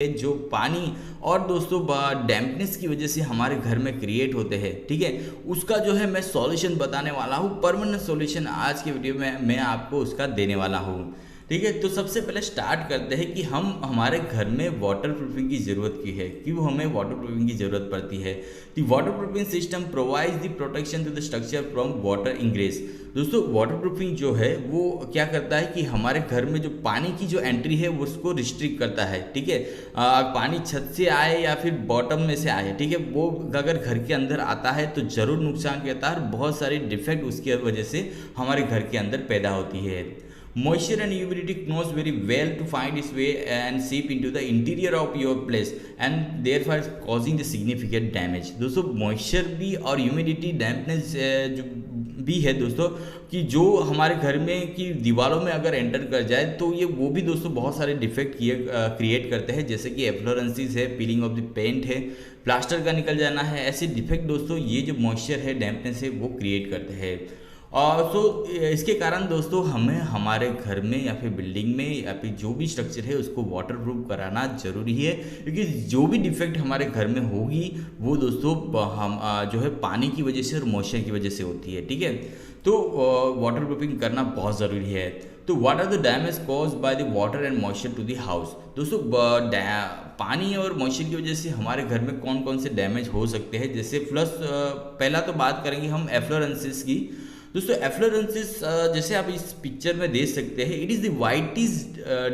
जो पानी और दोस्तों डैम्पनेस की वजह से हमारे घर में क्रिएट होते हैं, ठीक है, उसका जो है मैं सॉल्यूशन बताने वाला हूँ। परमानेंट सॉल्यूशन आज के वीडियो में मैं आपको उसका देने वाला हूँ, ठीक है। तो सबसे पहले स्टार्ट करते हैं कि हम हमारे घर में वाटर प्रूफिंग की ज़रूरत की है, क्यों हमें वाटर प्रूफिंग की ज़रूरत पड़ती है। The waterproofing system provides the protection to the structure from water ingress. दोस्तों वाटर प्रूफिंग जो है वो क्या करता है कि हमारे घर में जो पानी की जो एंट्री है वो उसको रिस्ट्रिक्ट करता है, ठीक है। पानी छत से आए या फिर बॉटम में से आए, ठीक है, वो अगर घर के अंदर आता है तो ज़रूर नुकसान करता है और बहुत सारी डिफेक्ट उसकी वजह से हमारे घर के अंदर पैदा होती है। Moisture and humidity knows very well to find its way and seep into the interior of your place and therefore causing the significant damage। दोस्तों मॉइस्चर भी और ह्यूमिडिटी डैम्पनेस जो भी है दोस्तों कि जो हमारे घर में की दीवारों में अगर एंटर कर जाए तो ये वो भी दोस्तों बहुत सारे डिफेक्ट क्रिएट करते हैं, जैसे कि एफ्लोरेंसिस है, पीलिंग ऑफ द पेंट है, प्लास्टर का निकल जाना है। ऐसे डिफेक्ट दोस्तों ये जो मॉइस्चर है, डैम्पनेस है, वो क्रिएट करते हैं। और इसके कारण दोस्तों हमें हमारे घर में या फिर बिल्डिंग में या फिर जो भी स्ट्रक्चर है उसको वाटर प्रूफ कराना जरूरी है, क्योंकि जो भी डिफेक्ट हमारे घर में होगी वो दोस्तों हम जो है पानी की वजह से और मॉइस्चर की वजह से होती है, ठीक है। तो वाटर प्रूफिंग करना बहुत ज़रूरी है। तो what are the damage cause by the water and moisture to the house. दोस्तों पानी और मॉइस्चर की वजह से हमारे घर में कौन कौन से डैमेज हो सकते हैं, जैसे प्लस पहला तो बात करेंगे हम एफ्लोरेंसिस की। दोस्तों एफ्लोरेंसिस जैसे आप इस पिक्चर में देख सकते हैं, it is the whitish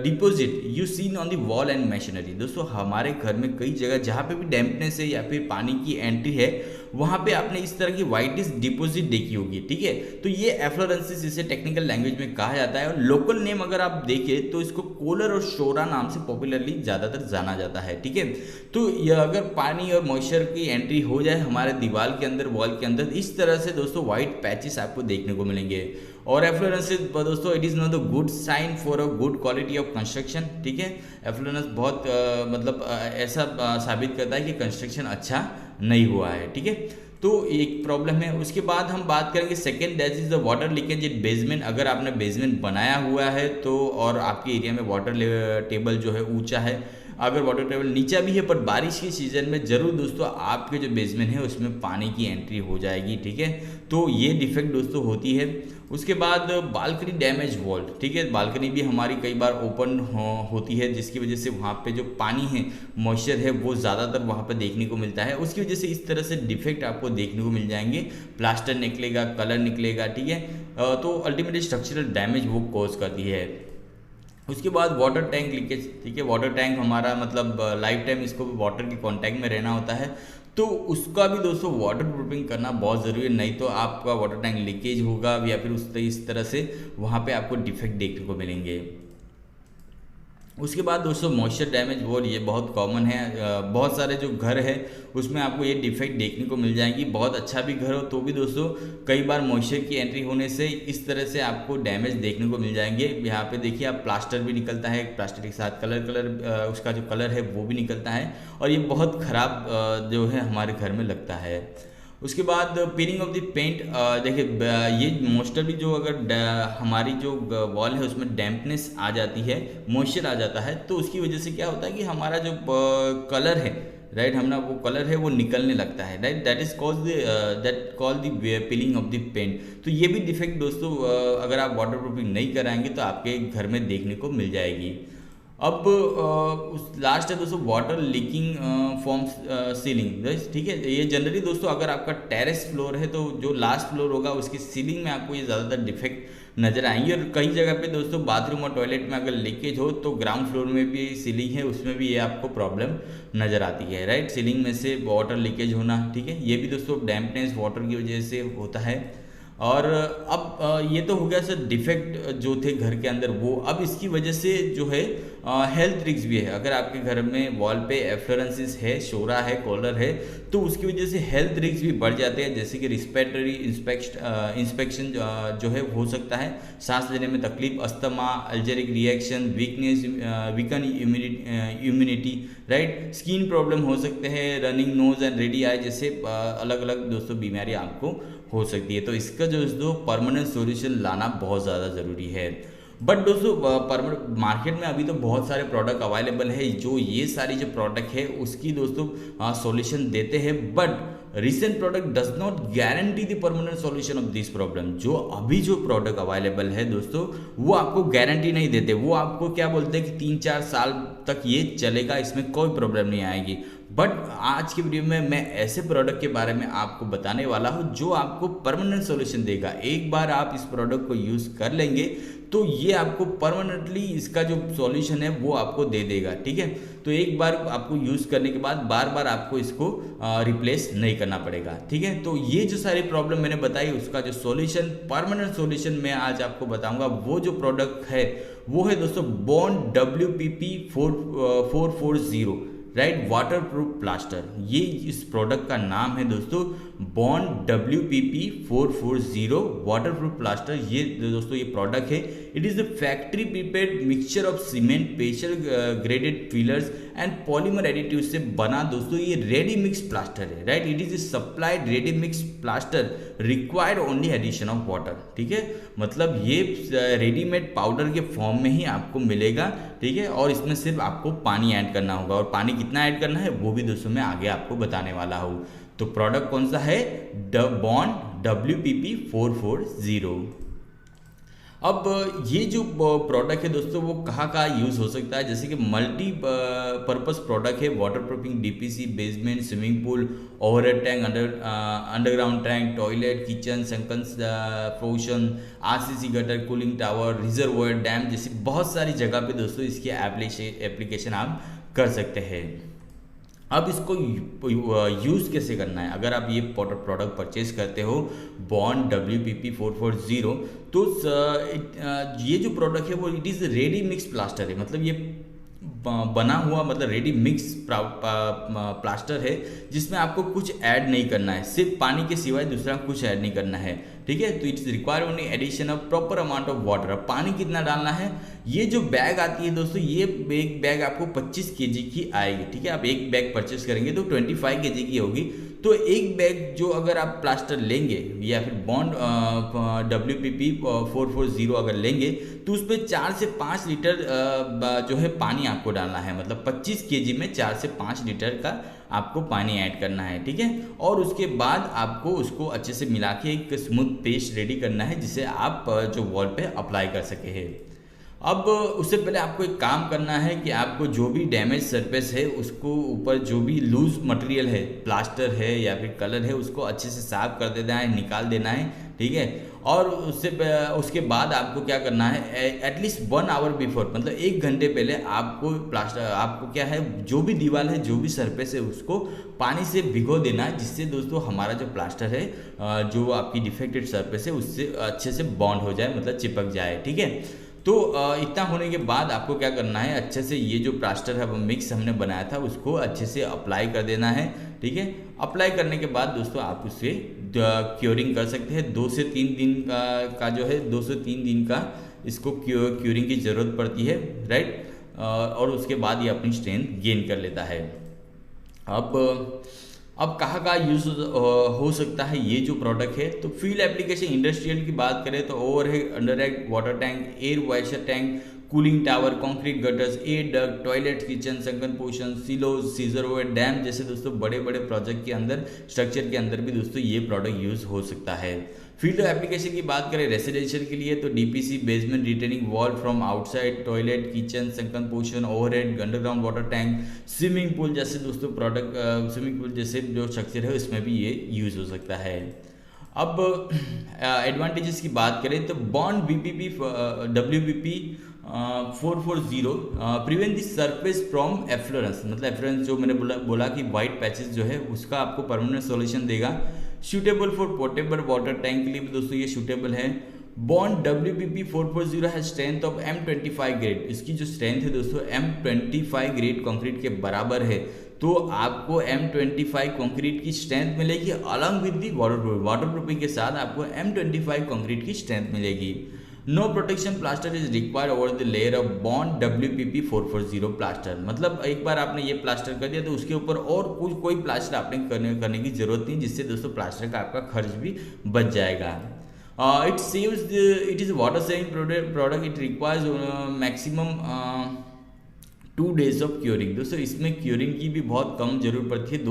deposit you seen on the wall and machinery. दोस्तों हमारे घर में कई जगह जहाँ पे भी डैम्पनेस है या फिर पानी की एंट्री है वहाँ पे आपने इस तरह की वाइटिश डिपॉजिट देखी होगी, ठीक है। तो ये एफ्लोरेंसिस इसे टेक्निकल लैंग्वेज में कहा जाता है और लोकल नेम अगर आप देखें तो इसको कोलर और शोरा नाम से पॉपुलरली ज़्यादातर जाना जाता है, ठीक है। तो यह अगर पानी और मॉइस्चर की एंट्री हो जाए हमारे दीवार के अंदर, वॉल के अंदर, इस तरह से दोस्तों वाइट पैचेस आपको देखने को मिलेंगे। और एफ्लोरेंसिस दोस्तों it is not the good sign for a good quality of construction, ठीक है। एफ्लोरेंस बहुत ऐसा साबित करता है कि कंस्ट्रक्शन अच्छा नहीं हुआ है, ठीक है। तो एक प्रॉब्लम है। उसके बाद हम बात करेंगे second, that is the water leakage in basement. अगर आपने बेसमेंट बनाया हुआ है तो और आपके एरिया में वाटर टेबल जो है ऊंचा है, अगर वाटर टेबल नीचा भी है पर बारिश के सीजन में जरूर दोस्तों आपके जो बेसमेंट है उसमें पानी की एंट्री हो जाएगी, ठीक है। तो ये डिफेक्ट दोस्तों होती है। उसके बाद बालकनी डैमेज वॉल, ठीक है। बालकनी भी हमारी कई बार ओपन होती है जिसकी वजह से वहाँ पे जो पानी है, मॉइस्चर है, वो ज़्यादातर वहाँ पे देखने को मिलता है। उसकी वजह से इस तरह से डिफेक्ट आपको देखने को मिल जाएंगे, प्लास्टर निकलेगा, कलर निकलेगा, ठीक है। तो अल्टीमेटली स्ट्रक्चरल डैमेज वो कॉज करती है। उसके बाद वाटर टैंक लीकेज, ठीक है। वाटर टैंक हमारा मतलब लाइफ टाइम इसको वाटर के कांटेक्ट में रहना होता है, तो उसका भी दोस्तों वाटर प्रूफिंग करना बहुत ज़रूरी है, नहीं तो आपका वाटर टैंक लीकेज होगा या फिर इस तरह से वहाँ पे आपको डिफेक्ट देखने को मिलेंगे। उसके बाद दोस्तों मॉइस्चर डैमेज वॉल, ये बहुत कॉमन है। बहुत सारे जो घर है उसमें आपको ये डिफेक्ट देखने को मिल जाएगी। बहुत अच्छा भी घर हो तो भी दोस्तों कई बार मॉइस्चर की एंट्री होने से इस तरह से आपको डैमेज देखने को मिल जाएंगे। यहाँ पे देखिए आप, प्लास्टर भी निकलता है, प्लास्टर के साथ कलर उसका जो कलर है वो भी निकलता है और ये बहुत ख़राब जो है हमारे घर में लगता है। उसके बाद पीलिंग ऑफ द पेंट, देखिए ये मोस्टली जो अगर हमारी जो वॉल है उसमें डैम्पनेस आ जाती है, मॉइस्चर आ जाता है, तो उसकी वजह से क्या होता है कि हमारा जो कलर है, राइट, हमारा वो कलर है वो निकलने लगता है, right, that is called the peeling of the paint. तो ये भी डिफेक्ट दोस्तों अगर आप वाटर प्रूफिंग नहीं कराएंगे तो आपके घर में देखने को मिल जाएगी। अब लास्ट है दोस्तों वाटर लीकिंग फ्रॉम सीलिंग, ठीक है। ये जनरली दोस्तों अगर आपका टेरेस फ्लोर है तो जो लास्ट फ्लोर होगा उसकी सीलिंग में आपको ये ज़्यादातर डिफेक्ट नजर आएंगे। और कई जगह पे दोस्तों बाथरूम और टॉयलेट में अगर लीकेज हो तो ग्राउंड फ्लोर में भी सीलिंग है उसमें भी ये आपको प्रॉब्लम नज़र आती है, राइट, सीलिंग में से वाटर लीकेज होना, ठीक है। ये भी दोस्तों डैम्पनेस वाटर की वजह से होता है। और अब ये तो हो गया सर डिफेक्ट जो थे घर के अंदर वो। अब इसकी वजह से जो है हेल्थ रिस्क भी है। अगर आपके घर में वॉल पे एफ्लोरेंसिस है, शोरा है, कॉलर है, तो उसकी वजह से हेल्थ रिस्क भी बढ़ जाते हैं, जैसे कि रिस्पिरेटरी इंस्पेक्शन जो है हो सकता है, सांस लेने में तकलीफ, asthma, allergic reaction, weakness, weakened immunity, right, skin problem हो सकते हैं, running nose and red eye जैसे अलग अलग दोस्तों बीमारी आपको हो सकती है। तो इसका जो परमानेंट सॉल्यूशन लाना बहुत ज़्यादा ज़रूरी है। बट दोस्तों मार्केट में अभी तो बहुत सारे प्रोडक्ट अवेलेबल है जो ये सारी जो प्रोडक्ट है उसकी दोस्तों सॉल्यूशन देते हैं, but recent product does not guarantee the permanent solution of this problem. जो अभी जो प्रोडक्ट अवेलेबल है दोस्तों वो आपको गारंटी नहीं देते, वो आपको क्या बोलते हैं कि 3-4 साल तक ये चलेगा, इसमें कोई प्रॉब्लम नहीं आएगी। बट आज की वीडियो में मैं ऐसे प्रोडक्ट के बारे में आपको बताने वाला हूँ जो आपको परमानेंट सॉल्यूशन देगा। एक बार आप इस प्रोडक्ट को यूज़ कर लेंगे तो ये आपको परमानेंटली इसका जो सॉल्यूशन है वो आपको दे देगा, ठीक है। तो एक बार आपको यूज़ करने के बाद बार बार आपको इसको रिप्लेस नहीं करना पड़ेगा, ठीक है। तो ये जो सारी प्रॉब्लम मैंने बताई उसका जो सॉल्यूशन, परमानेंट सॉल्यूशन मैं आज आपको बताऊंगा। वो जो प्रोडक्ट है वो है दोस्तों bond WPP 440, right, waterproof plaster. ये इस प्रोडक्ट का नाम है दोस्तों bond WPP 440 waterproof plaster. ये दोस्तों ये प्रोडक्ट है, it is the factory prepared mixture of cement, special graded fillers and polymer additive से बना दोस्तों ये रेडी मिक्स प्लास्टर है, right. It is supplied ready mix plaster required only addition of water, ठीक है। मतलब ये रेडीमेड पाउडर के फॉर्म में ही आपको मिलेगा, ठीक है, और इसमें सिर्फ आपको पानी ऐड करना होगा, और पानी कितना ऐड करना है वो भी दोस्तों मैं आगे आपको बताने वाला हूँ। तो प्रोडक्ट कौन सा है? Bond WPP 440। अब ये जो प्रोडक्ट है दोस्तों वो कहाँ कहाँ यूज़ हो सकता है, जैसे कि मल्टी पर्पस प्रोडक्ट है, water proofing, DPC, basement, swimming pool, overhead tank, underground tank, toilet, kitchen, sunken portion, RCC gutter, cooling tower, reservoir, dam जैसी बहुत सारी जगह पे दोस्तों इसकी एप्लीकेशन आप कर सकते हैं। अब इसको यूज़ कैसे करना है? अगर आप ये प्रोडक्ट परचेज करते हो बॉन्ड WPP 440, तो ये जो प्रोडक्ट है वो it is ready mix plaster है, मतलब ये बना हुआ, मतलब रेडी मिक्स प्लास्टर है जिसमें आपको कुछ ऐड नहीं करना है, सिर्फ पानी के सिवाय दूसरा कुछ ऐड नहीं करना है, ठीक है। तो it's require only addition of proper amount of water. अब पानी कितना डालना है? ये जो बैग आती है दोस्तों, ये एक बैग आपको 25 kg की आएगी, ठीक है। आप एक बैग परचेस करेंगे तो 25 kg की होगी। तो एक बैग जो अगर आप प्लास्टर लेंगे या फिर बॉन्ड WPP 440 अगर लेंगे तो उस पर 4 से 5 लीटर जो है पानी आपको डालना है, मतलब 25 kg में 4 से 5 लीटर का आपको पानी ऐड करना है, ठीक है। और उसके बाद आपको उसको अच्छे से मिला के एक स्मूथ पेस्ट रेडी करना है जिसे आप जो वॉल पे अप्लाई कर सके हैं। अब उससे पहले आपको एक काम करना है कि आपको जो भी डैमेज सरफेस है उसको ऊपर जो भी लूज मटेरियल है, प्लास्टर है या फिर कलर है, उसको अच्छे से साफ कर देना है, निकाल देना है, ठीक है। और उसके बाद आपको क्या करना है, एटलीस्ट 1 आवर बिफोर, मतलब 1 घंटे पहले आपको क्या है, जो भी दीवार है, जो भी सरफेस है उसको पानी से भिगो देना है, जिससे दोस्तों हमारा जो प्लास्टर है, जो आपकी डिफेक्टेड सरफेस है उससे अच्छे से बॉन्ड हो जाए, मतलब चिपक जाए, ठीक है। तो इतना होने के बाद आपको क्या करना है, अच्छे से ये जो प्लास्टर है वो मिक्स हमने बनाया था उसको अच्छे से अप्लाई कर देना है, ठीक है। अप्लाई करने के बाद दोस्तों आप उससे क्योरिंग कर सकते हैं। 2 से 3 दिन का जो है 2 से 3 दिन का इसको क्योरिंग की ज़रूरत पड़ती है, राइट। और उसके बाद ये अपनी स्ट्रेंथ गेन कर लेता है। अब कहाँ कहाँ यूज़ हो सकता है ये जो प्रोडक्ट है, तो फील्ड एप्लीकेशन, इंडस्ट्रियल की बात करें तो overhead underhead water tank, air washer tank, cooling tower, concrete gutters, air duct, toilet, kitchen, sunken portion, silos, reservoir, dam जैसे दोस्तों बड़े बड़े प्रोजेक्ट के अंदर, स्ट्रक्चर के अंदर भी दोस्तों ये प्रोडक्ट यूज़ हो सकता है। फील्ड एप्लीकेशन की बात करें रेसिडेंशियल के लिए तो DPC, basement retaining wall from outside, toilet, kitchen, sunken portion, overhead, underground water tank, swimming pool जैसे दोस्तों प्रोडक्ट, स्विमिंग पूल जैसे जो स्ट्रक्चर है उसमें भी ये यूज़ हो सकता है। अब एडवांटेजेस की बात करें तो bond WPP 440 prevent the surface from efflorescence, मतलब एफ्लोरेंस जो मैंने बोला कि वाइट पैचेस जो है उसका आपको परमानेंट सॉल्यूशन देगा। Suitable for portable water tank के लिए भी दोस्तों ये सूटेबल है। बॉन्ड WPP 440 है स्ट्रेंथ ऑफ M25 ग्रेड, इसकी जो स्ट्रेंथ है दोस्तों M25 ग्रेड कंक्रीट के बराबर है, तो आपको M25 कंक्रीट की स्ट्रेंथ मिलेगी along with the waterproofing के साथ आपको M25 कंक्रीट की स्ट्रेंथ मिलेगी। No protection plaster is required over the layer of bond WPP 440 plaster, मतलब एक बार आपने ये प्लास्टर कर दिया तो उसके ऊपर और कोई प्लास्टर आपने करने की जरूरत नहीं, जिससे दोस्तों प्लास्टर का आपका खर्च भी बच जाएगा। It is a water saving product. It requires maximum 2 days of curing. दोस्तों इसमें क्योरिंग की भी बहुत कम जरूरत पड़ती है,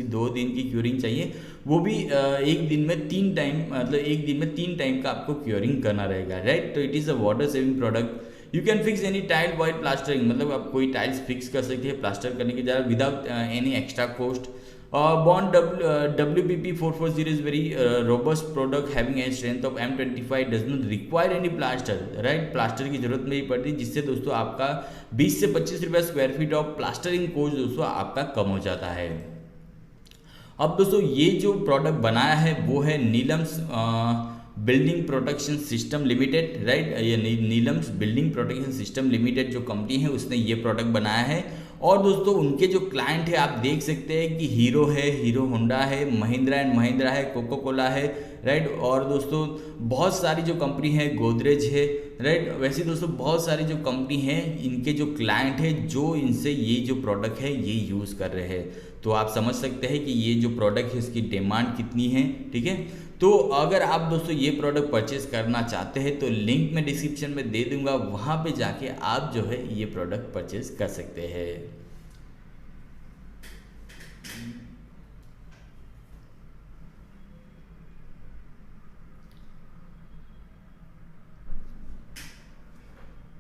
2 दिन की क्योरिंग चाहिए, वो भी एक दिन में 3 टाइम, मतलब एक दिन में 3 टाइम का आपको क्योरिंग करना रहेगा, राइट। तो it is a water saving product. You can fix any tile while plastering, मतलब आप कोई टाइल्स फिक्स कर सकते हैं प्लास्टर करने की जरूरत without any extra cost. Bond WPP 440 is very robust product having a strength of M25, does not require any plaster, right। Plaster की जरूरत नहीं पड़ती, जिससे दोस्तों आपका 20 से 25 रुपये square feet of plastering cost दोस्तों आपका कम हो जाता है। अब दोस्तों ये जो प्रोडक्ट बनाया है वो है Neelams building protection system limited, right. ये Neelams building protection system limited जो कंपनी है उसने ये प्रोडक्ट बनाया है। और दोस्तों उनके जो क्लाइंट है आप देख सकते हैं कि हीरो है, हीरो होंडा है, महिंद्रा एंड महिंद्रा है, कोको कोला है, राइट। और दोस्तों बहुत सारी जो कंपनी है, गोदरेज है, राइट। वैसे दोस्तों बहुत सारी जो कंपनी है इनके जो क्लाइंट है जो इनसे ये जो प्रोडक्ट है ये यूज़ कर रहे हैं। तो आप समझ सकते हैं कि ये जो प्रोडक्ट है इसकी डिमांड कितनी है, ठीक है। तो अगर आप दोस्तों ये प्रोडक्ट परचेज करना चाहते हैं तो लिंक मैं डिस्क्रिप्शन में दे दूंगा, वहाँ पे जाके आप जो है ये प्रोडक्ट परचेज कर सकते हैं।